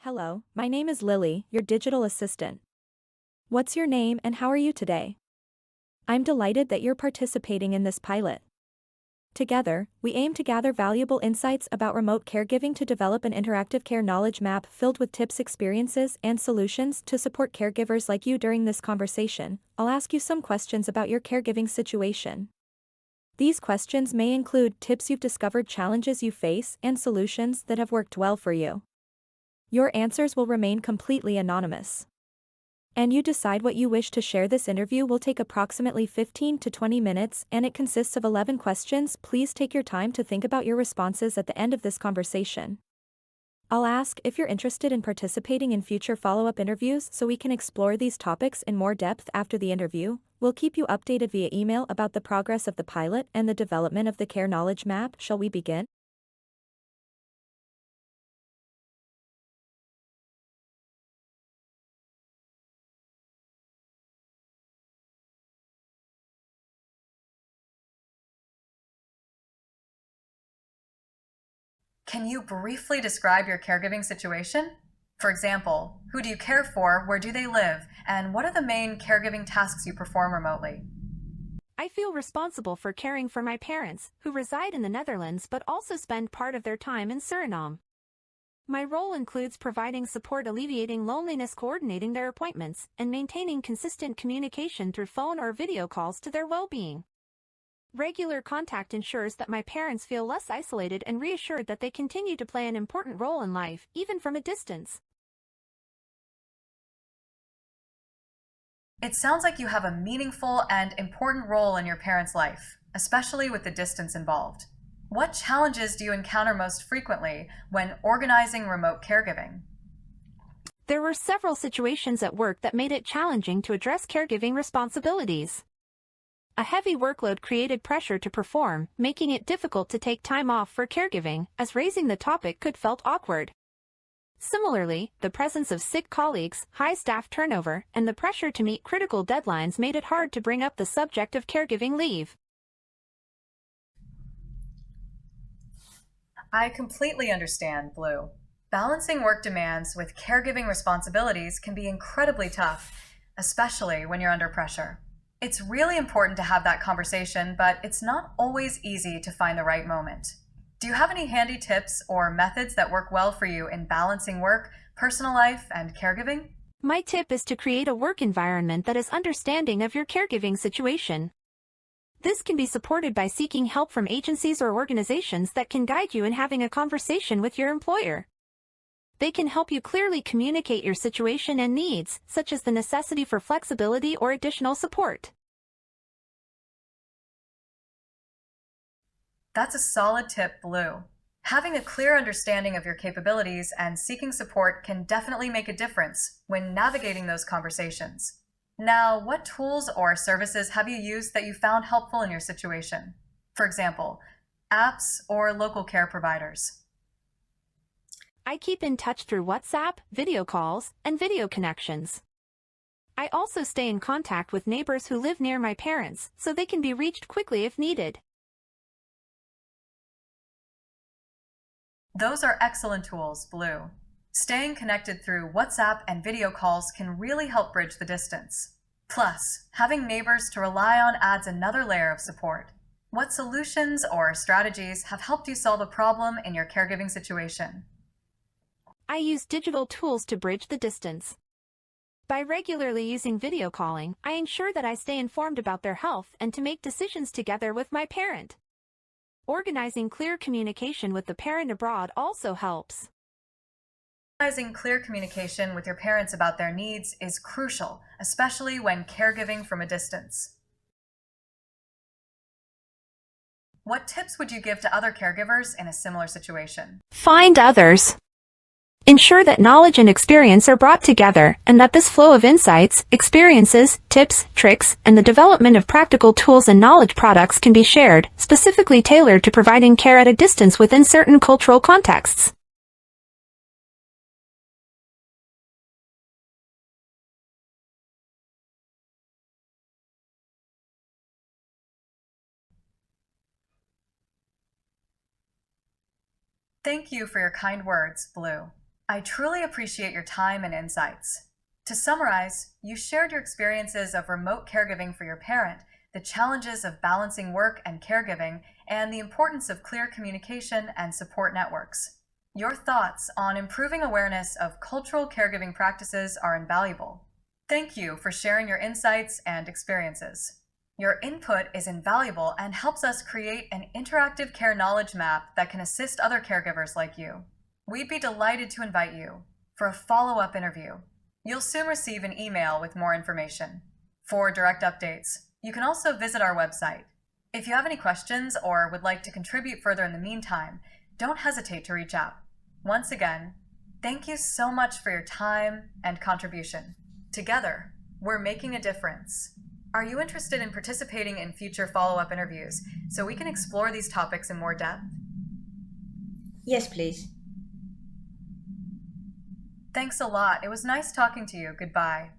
Hello, my name is Lily, your digital assistant. What's your name and how are you today? I'm delighted that you're participating in this pilot. Together, we aim to gather valuable insights about remote caregiving to develop an interactive care knowledge map filled with tips, experiences, and solutions to support caregivers like you. During this conversation, I'll ask you some questions about your caregiving situation. These questions may include tips you've discovered, challenges you face, and solutions that have worked well for you. Your answers will remain completely anonymous. And you decide what you wish to share. This interview will take approximately 15 to 20 minutes and it consists of 11 questions. Please take your time to think about your responses at the end of this conversation. I'll ask if you're interested in participating in future follow-up interviews so we can explore these topics in more depth after the interview. We'll keep you updated via email about the progress of the pilot and the development of the care knowledge map. Shall we begin? Can you briefly describe your caregiving situation? For example, who do you care for, where do they live, and what are the main caregiving tasks you perform remotely? I feel responsible for caring for my parents, who reside in the Netherlands but also spend part of their time in Suriname. My role includes providing support, alleviating loneliness, coordinating their appointments, and maintaining consistent communication through phone or video calls to their well-being. Regular contact ensures that my parents feel less isolated and reassured that they continue to play an important role in life, even from a distance. It sounds like you have a meaningful and important role in your parents' life, especially with the distance involved. What challenges do you encounter most frequently when organizing remote caregiving? There were several situations at work that made it challenging to address caregiving responsibilities. A heavy workload created pressure to perform, making it difficult to take time off for caregiving, as raising the topic could felt awkward. Similarly, the presence of sick colleagues, high staff turnover, and the pressure to meet critical deadlines made it hard to bring up the subject of caregiving leave. I completely understand, Blue. Balancing work demands with caregiving responsibilities can be incredibly tough, especially when you're under pressure. It's really important to have that conversation, but it's not always easy to find the right moment. Do you have any handy tips or methods that work well for you in balancing work, personal life, and caregiving? My tip is to create a work environment that is understanding of your caregiving situation. This can be supported by seeking help from agencies or organizations that can guide you in having a conversation with your employer. They can help you clearly communicate your situation and needs, such as the necessity for flexibility or additional support. That's a solid tip, Blue. Having a clear understanding of your capabilities and seeking support can definitely make a difference when navigating those conversations. Now, what tools or services have you used that you found helpful in your situation? For example, apps or local care providers? I keep in touch through WhatsApp, video calls, and video connections. I also stay in contact with neighbors who live near my parents, so they can be reached quickly if needed. Those are excellent tools, Blue. Staying connected through WhatsApp and video calls can really help bridge the distance. Plus, having neighbors to rely on adds another layer of support. What solutions or strategies have helped you solve a problem in your caregiving situation? I use digital tools to bridge the distance. By regularly using video calling, I ensure that I stay informed about their health and to make decisions together with my parent. Organizing clear communication with the parent abroad also helps. Organizing clear communication with your parents about their needs is crucial, especially when caregiving from a distance. What tips would you give to other caregivers in a similar situation? Find others. Ensure that knowledge and experience are brought together and that this flow of insights, experiences, tips, tricks, and the development of practical tools and knowledge products can be shared, specifically tailored to providing care at a distance within certain cultural contexts. Thank you for your kind words, Blue. I truly appreciate your time and insights. To summarize, you shared your experiences of remote caregiving for your parent, the challenges of balancing work and caregiving, and the importance of clear communication and support networks. Your thoughts on improving awareness of cultural caregiving practices are invaluable. Thank you for sharing your insights and experiences. Your input is invaluable and helps us create an interactive care knowledge map that can assist other caregivers like you. We'd be delighted to invite you for a follow-up interview. You'll soon receive an email with more information. For direct updates, you can also visit our website. If you have any questions or would like to contribute further in the meantime, don't hesitate to reach out. Once again, thank you so much for your time and contribution. Together, we're making a difference. Are you interested in participating in future follow-up interviews so we can explore these topics in more depth? Yes, please. Thanks a lot. It was nice talking to you. Goodbye.